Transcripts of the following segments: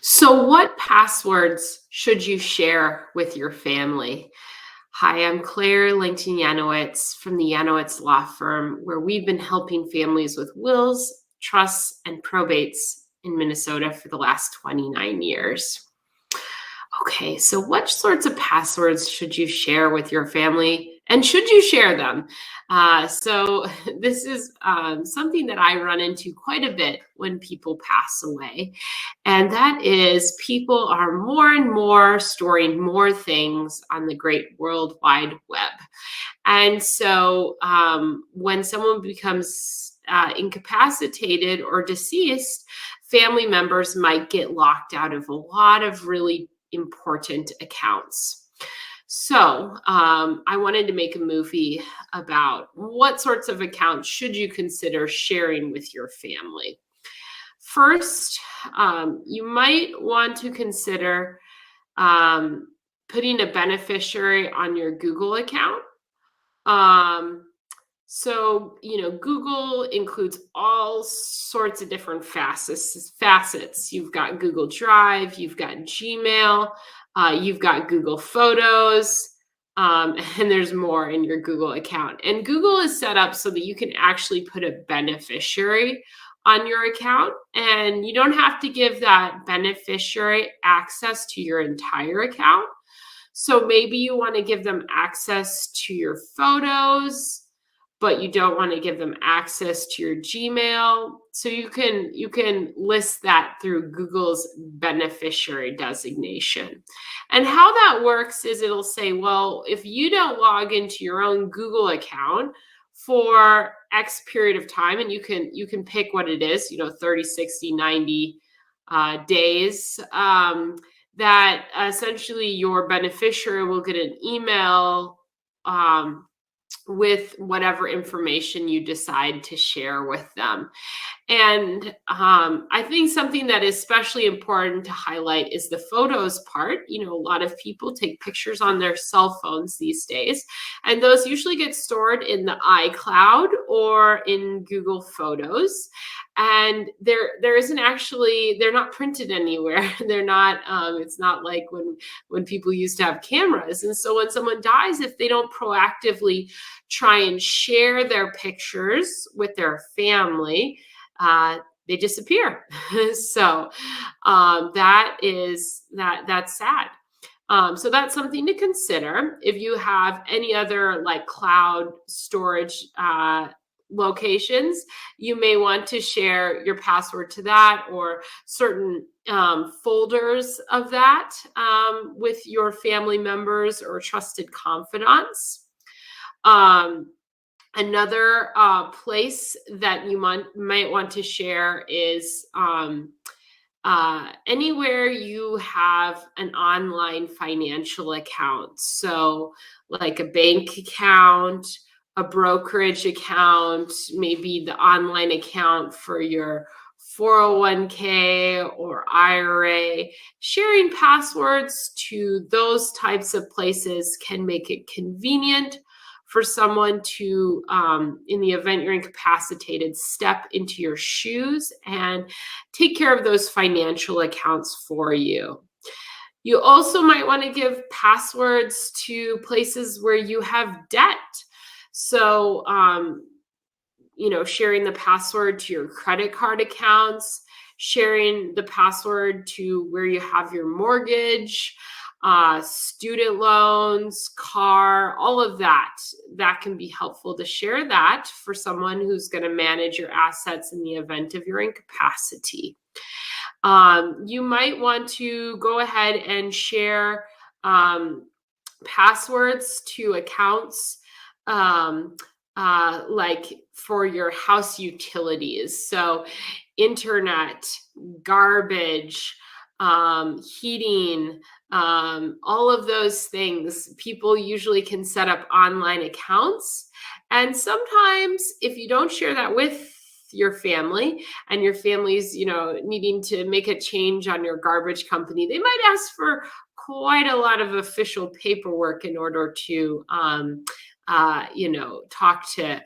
So, what passwords should you share with your family? Hi, I'm Claire Langton Yanowitz from the Yanowitz Law Firm, where we've been helping families with wills, trusts, and probates in Minnesota for the last 29 years. Okay, so what sorts of passwords should you share with your family, and should you share them? So, this is something that I run into quite a bit when people pass away, and that is people are more and more storing more things on the great World Wide Web. And so, when someone becomes incapacitated or deceased, family members might get locked out of a lot of really important accounts. So, I wanted to make a movie about what sorts of accounts should you consider sharing with your family. First, you might want to consider um, putting a beneficiary on your Google account. Um, Google includes all sorts of different facets. You've got Google Drive, you've got Gmail, you've got Google Photos, and there's more in your Google account. And Google is set up so that you can actually put a beneficiary on your account, and you don't have to give that beneficiary access to your entire account. So maybe you want to give them access to your photos, but you don't want to give them access to your Gmail. So you can list that through Google's beneficiary designation. And how that works is it'll say, well, if you don't log into your own Google account for X period of time, and you can pick what it is, 30, 60, 90 days, that essentially your beneficiary will get an email with whatever information you decide to share with them. And I think something that is especially important to highlight is the photos part. A lot of people take pictures on their cell phones these days, and those usually get stored in the iCloud or in Google Photos. And there isn't actually, they're not printed anywhere. They're not, it's not like when people used to have cameras. And so when someone dies, if they don't proactively try and share their pictures with their family, they disappear. So that's sad. So that's something to consider. If you have any other like cloud storage locations, you may want to share your password to that, or certain folders of that with your family members or trusted confidants. Another place that you might want to share is anywhere you have an online financial account. So, like a bank account, a brokerage account, maybe the online account for your 401k or IRA. Sharing passwords to those types of places can make it convenient for someone to, in the event you're incapacitated, step into your shoes and take care of those financial accounts for you. You also might want to give passwords to places where you have debt. So, sharing the password to your credit card accounts, sharing the password to where you have your mortgage, student loans, car, all of that can be helpful to share that for someone who's going to manage your assets in the event of your incapacity. You might want to go ahead and share passwords to accounts like for your house utilities. So internet, garbage, heating, all of those things. People usually can set up online accounts. And sometimes if you don't share that with your family, and your family's, needing to make a change on your garbage company, they might ask for quite a lot of official paperwork in order to talk to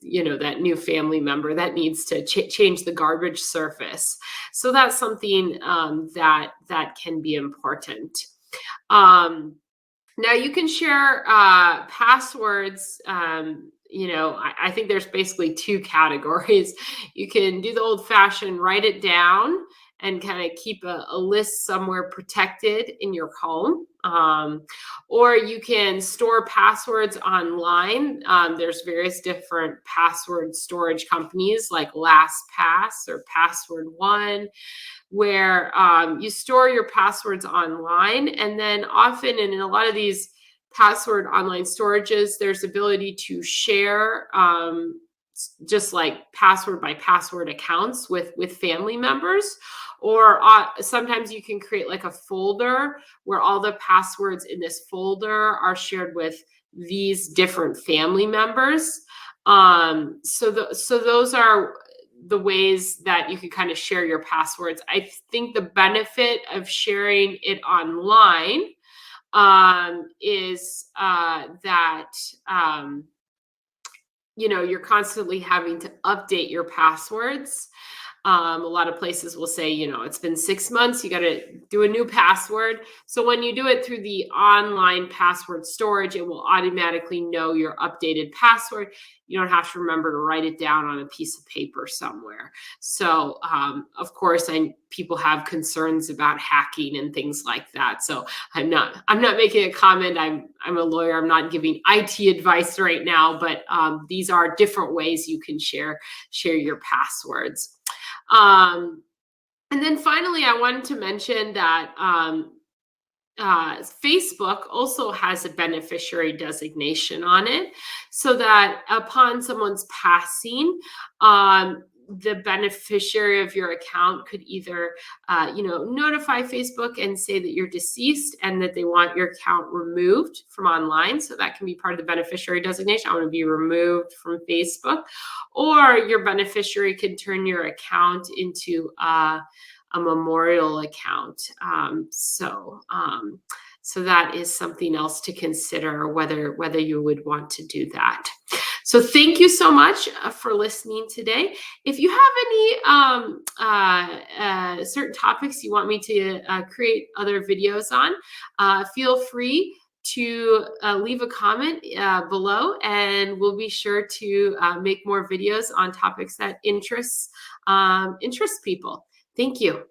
that new family member that needs to change the garbage surface. So that's something that can be important. Now you can share passwords. I think there's basically two categories. You can do the old-fashioned write it down and kind of keep a list somewhere protected in your home. Or you can store passwords online. There's various different password storage companies like LastPass or Password One, where you store your passwords online. And then often, and in a lot of these password online storages, there's ability to share just like password by password accounts with family members. Or sometimes you can create like a folder where all the passwords in this folder are shared with these different family members. So those are the ways that you can kind of share your passwords. I think the benefit of sharing it online is that you're constantly having to update your passwords. A lot of places will say, it's been 6 months, you got to do a new password. So when you do it through the online password storage, it will automatically know your updated password. You don't have to remember to write it down on a piece of paper somewhere. So, of course, people have concerns about hacking and things like that. So I'm not making a comment. I'm a lawyer. I'm not giving IT advice right now, but these are different ways you can share your passwords. And then finally, I wanted to mention that Facebook also has a beneficiary designation on it, so that upon someone's passing, the beneficiary of your account could either, notify Facebook and say that you're deceased and that they want your account removed from online. So that can be part of the beneficiary designation. I want to be removed from Facebook. Or your beneficiary can turn your account into a memorial account. So that is something else to consider, whether you would want to do that. So thank you so much for listening today. If you have any certain topics you want me to create other videos on, feel free to leave a comment below, and we'll be sure to make more videos on topics that interest people. Thank you.